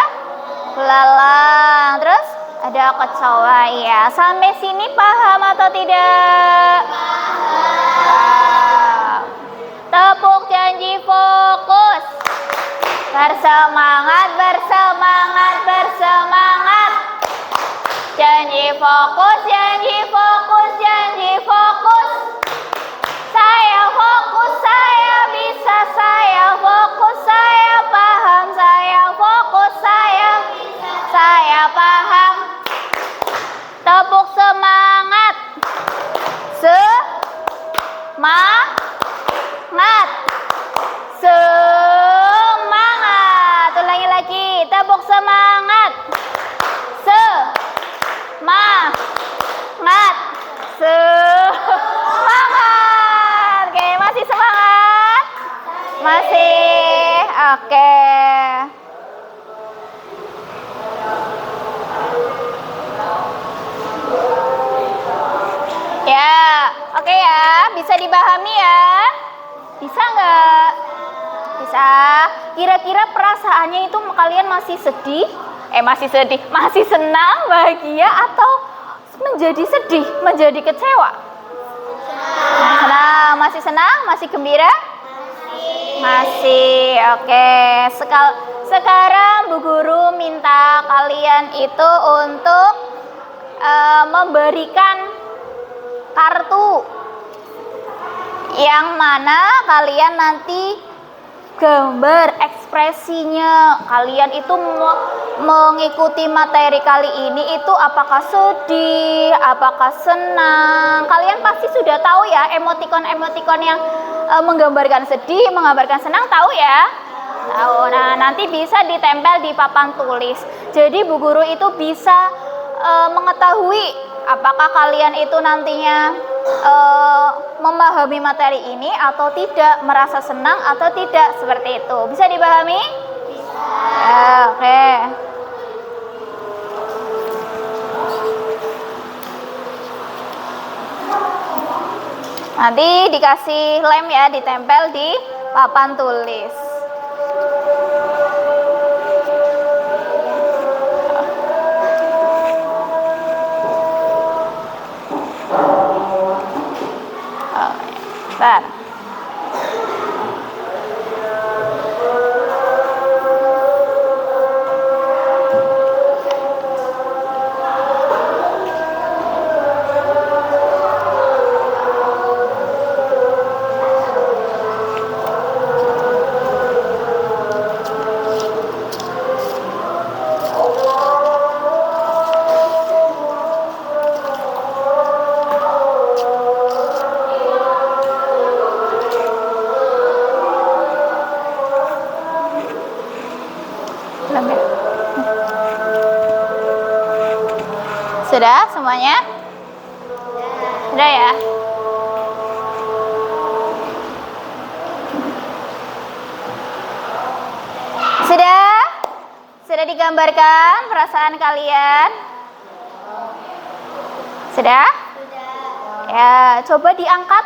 Belalang. Terus? Ada kecoa. Ya. Sampai sini paham atau tidak? Paham. Tepuk janji fokus. Bersemangat, bersemangat, bersemangat. Janji fokus, janji fokus, janji fokus. Saya fokus, saya bisa, saya fokus, saya paham, saya fokus, saya bisa, saya paham. Tepuk semangat. Semangat. Semangat. Ulangi lagi. Tepuk semangat. Semangat. Semangat. Oke, masih semangat? Masih. Oke. Ya, oke ya. Bisa dipahami ya? Bisa nggak? Bisa. Kira-kira perasaannya itu kalian masih sedih? Masih sedih, masih senang, bahagia, atau menjadi sedih, menjadi kecewa? Senang, masih senang, masih gembira? Masih, oke. Sekarang Bu Guru minta kalian itu untuk memberikan kartu yang mana kalian nanti gambar ekspresinya kalian itu mengikuti materi kali ini itu apakah sedih, apakah senang. Kalian pasti sudah tahu ya emotikon-emotikon yang menggambarkan sedih, menggambarkan senang, tahu ya? Tahu. Nah, nanti bisa ditempel di papan tulis. Jadi Bu Guru itu bisa mengetahui apakah kalian itu nantinya memahami materi ini atau tidak, merasa senang atau tidak, seperti itu. Bisa dipahami? Bisa. Ya, oke. Nanti dikasih lem ya, ditempel di papan tulis. Bentar. Sudah semuanya? Sudah ya? Sudah? Sudah digambarkan perasaan kalian? Sudah? Ya, coba diangkat.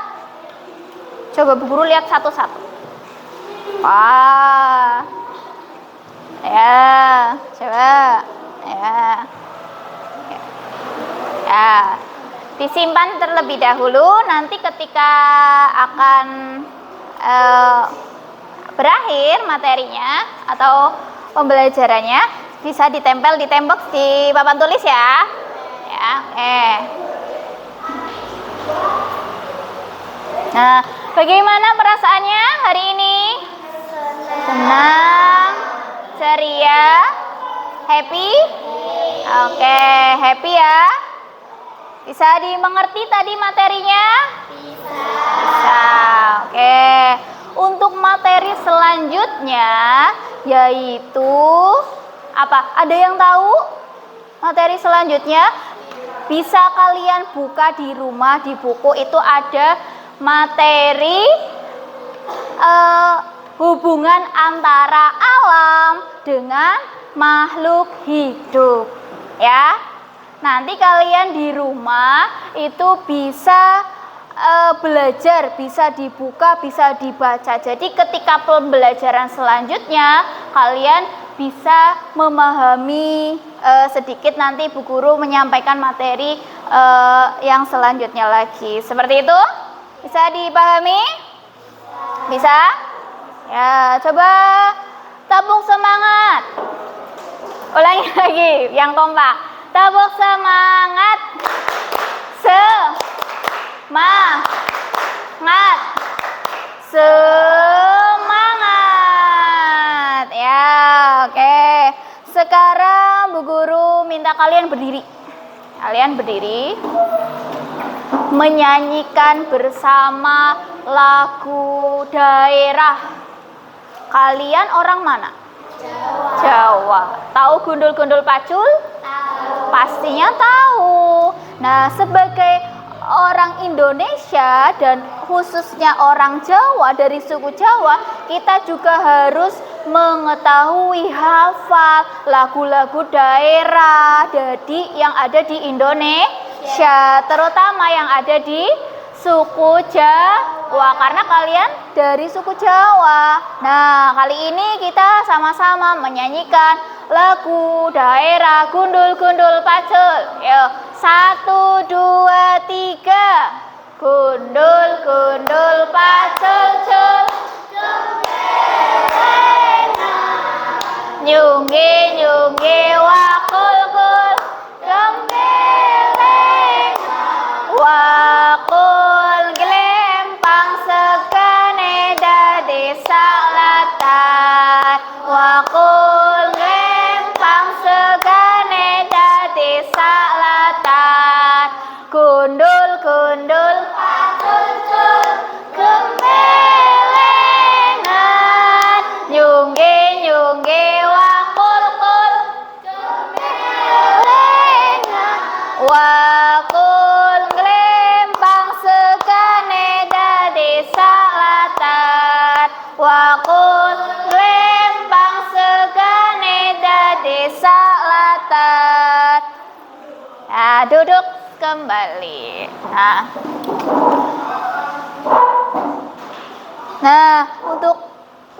Coba Bu Guru lihat satu-satu. Wah. Ya, coba. Ya. Ya, disimpan terlebih dahulu. Nanti ketika akan berakhir materinya atau pembelajarannya bisa ditempel di tembok di papan tulis ya. Ya, oke. Nah, bagaimana perasaannya hari ini? Senang, ceria, happy. Oke, happy ya. Bisa dimengerti tadi materinya? Bisa. Oke. Untuk materi selanjutnya yaitu apa? Ada yang tahu? Materi selanjutnya bisa kalian buka di rumah, di buku itu ada materi hubungan antara alam dengan makhluk hidup. Ya, nanti kalian di rumah itu bisa belajar, bisa dibuka, bisa dibaca. Jadi ketika pembelajaran selanjutnya kalian bisa memahami sedikit, nanti Bu Guru menyampaikan materi yang selanjutnya lagi. Seperti itu? Bisa dipahami? Bisa? Ya, coba tabung semangat. Ulangi lagi yang kompak. Tabung semangat. Semangat. Semangat. Ya, oke. Sekarang Bu Guru minta kalian berdiri. Kalian berdiri. Menyanyikan bersama lagu daerah. Kalian orang mana? Jawa. Tahu gundul-gundul pacul? Tahu. Pastinya tahu. Nah, sebagai orang Indonesia dan khususnya orang Jawa dari suku Jawa, kita juga harus mengetahui, hafal lagu-lagu daerah jadi yang ada di Indonesia, terutama yang ada di suku Jawa, karena kalian dari suku Jawa. Nah, kali ini kita sama-sama menyanyikan lagu daerah gundul-gundul pacul. Yuk, 1, 2, 3. Gundul-gundul pacul cul, nyungge-nyungge wakul-kul, gembeleng wakul gelempang segane dadi salatan, wakul gelempang segane dadi salatan, gundul-gundul pacul-cul gembelengan, nyungge-nyungge wakul-kul gembelengan, wakul gelempang segane dadi salatan, wakul gelempang segane dadi salatan. Nah, duduk kembali. Nah, untuk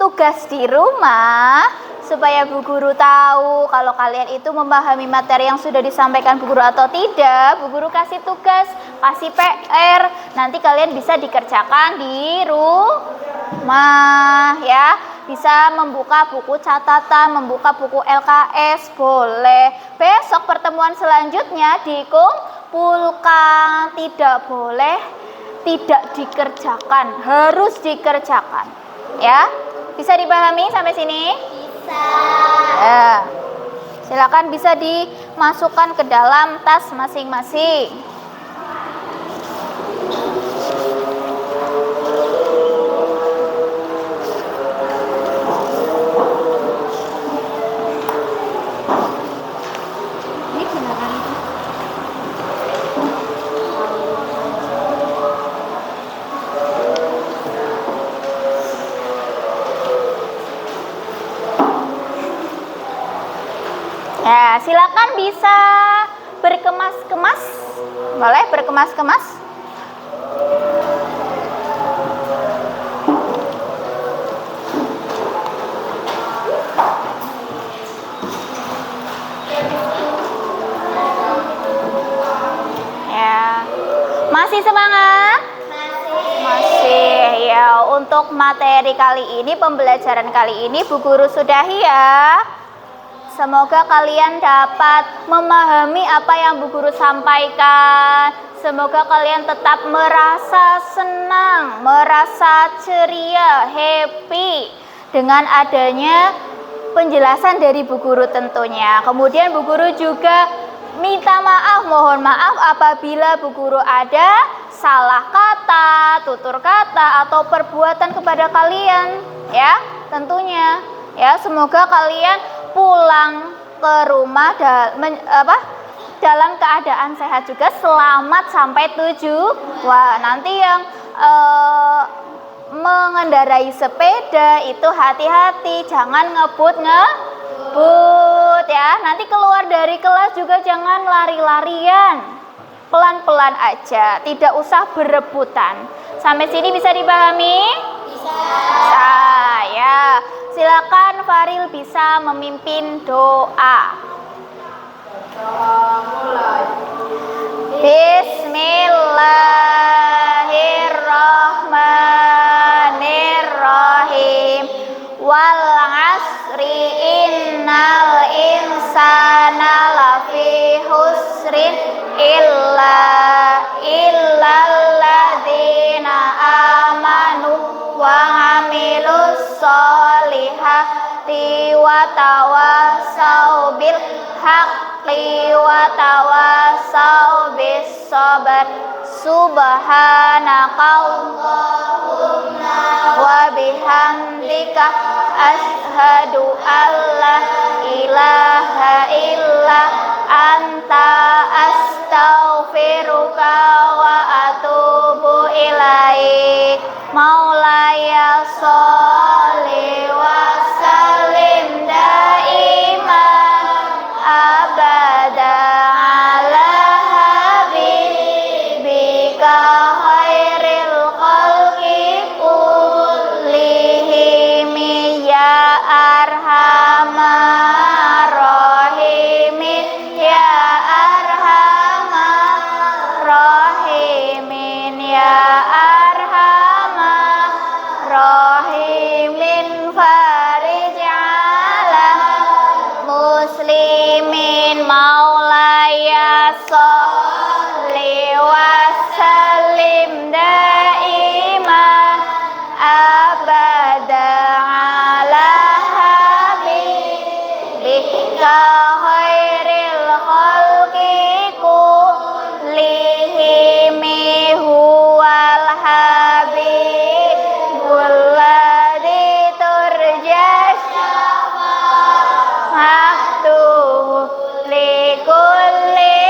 tugas di rumah, supaya Bu Guru tahu kalau kalian itu memahami materi yang sudah disampaikan Bu Guru atau tidak, Bu Guru kasih tugas, kasih PR. Nanti kalian bisa dikerjakan di rumah ya. Bisa membuka buku catatan, membuka buku LKS, boleh. Besok pertemuan selanjutnya dikumpulkan, tidak boleh tidak dikerjakan, harus dikerjakan. Ya, bisa dipahami sampai sini? Bisa. Ya. Silakan bisa dimasukkan ke dalam tas masing-masing. Ya, silakan bisa berkemas-kemas. Boleh berkemas-kemas? Ya. Masih semangat? Masih. Ya, untuk materi kali ini, pembelajaran kali ini Bu Guru sudahi ya. Semoga kalian dapat memahami apa yang Bu Guru sampaikan. Semoga kalian tetap merasa senang, merasa ceria, happy dengan adanya penjelasan dari Bu Guru tentunya. Kemudian Bu Guru juga minta maaf, mohon maaf apabila Bu Guru ada salah kata, tutur kata, atau perbuatan kepada kalian. Ya, tentunya. Ya, semoga kalian pulang ke rumah dalam keadaan sehat juga, selamat sampai tujuan. Nanti yang mengendarai sepeda itu hati-hati, jangan ngebut ya. Nanti keluar dari kelas juga jangan lari-larian, pelan-pelan aja, tidak usah berebutan. Sampai sini bisa dipahami? Bisa ya. Silakan Faril bisa memimpin doa. Bismillahirrahmanirrahim. Wal asri innal insana lafi husrin illal ladzina amanu wa amilus solihati wa tawassaw bil haqqi wa tawassaw bis sabr. Subhanakallahumma wa bihamdika asyhadu alla ilaha illa anta astaghfiruka wa atubu ilaik. Maulaya sholli wa sallim daiman abada ala habibika khairil khalqi kullihim ya arhamar rahimin ya arhamar rahimin ya arhamar rahimin farij ala muslimin maulaya sholli wa sallim daiman abada ala habibika khairil khalqi kullihim huwal habibul ladzi turja syafa'atuhu likulli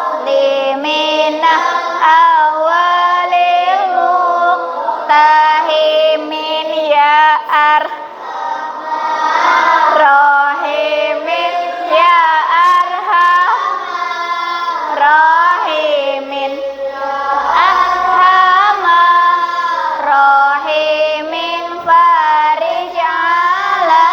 halimina awalil muqtahimin ya rahimin ya rahimin rahimin farij ala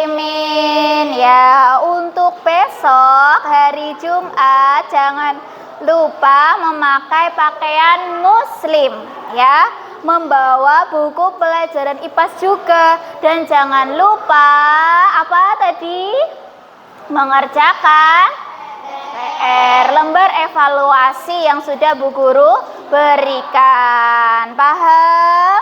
muslimin ya. Untuk besok hari Jumat jangan lupa memakai pakaian muslim ya, membawa buku pelajaran IPAS juga, dan jangan lupa apa tadi? Mengerjakan PR, lembar evaluasi yang sudah Bu Guru berikan. Paham?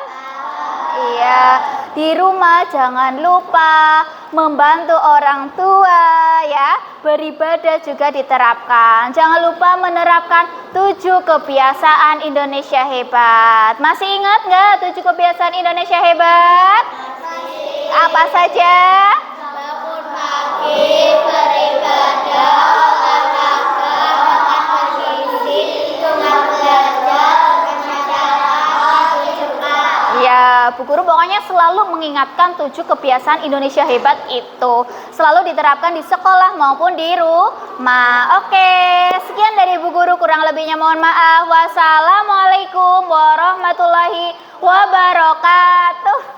Iya, di rumah jangan lupa membantu orang tua ya. Beribadah juga diterapkan. Jangan lupa menerapkan 7 kebiasaan Indonesia hebat. Masih ingat nggak 7 kebiasaan Indonesia hebat? Apa saja? Bangun pagi, beribadah, olahraga, makan bergizi, tunang belajar, bermasyarakat, berjemaah. Ya, Bu Guru pokoknya selalu mengingatkan 7 kebiasaan Indonesia hebat itu selalu diterapkan di sekolah maupun di rumah. Oke, sekian dari Bu Guru, kurang lebihnya mohon maaf. Wassalamualaikum warahmatullahi wabarakatuh.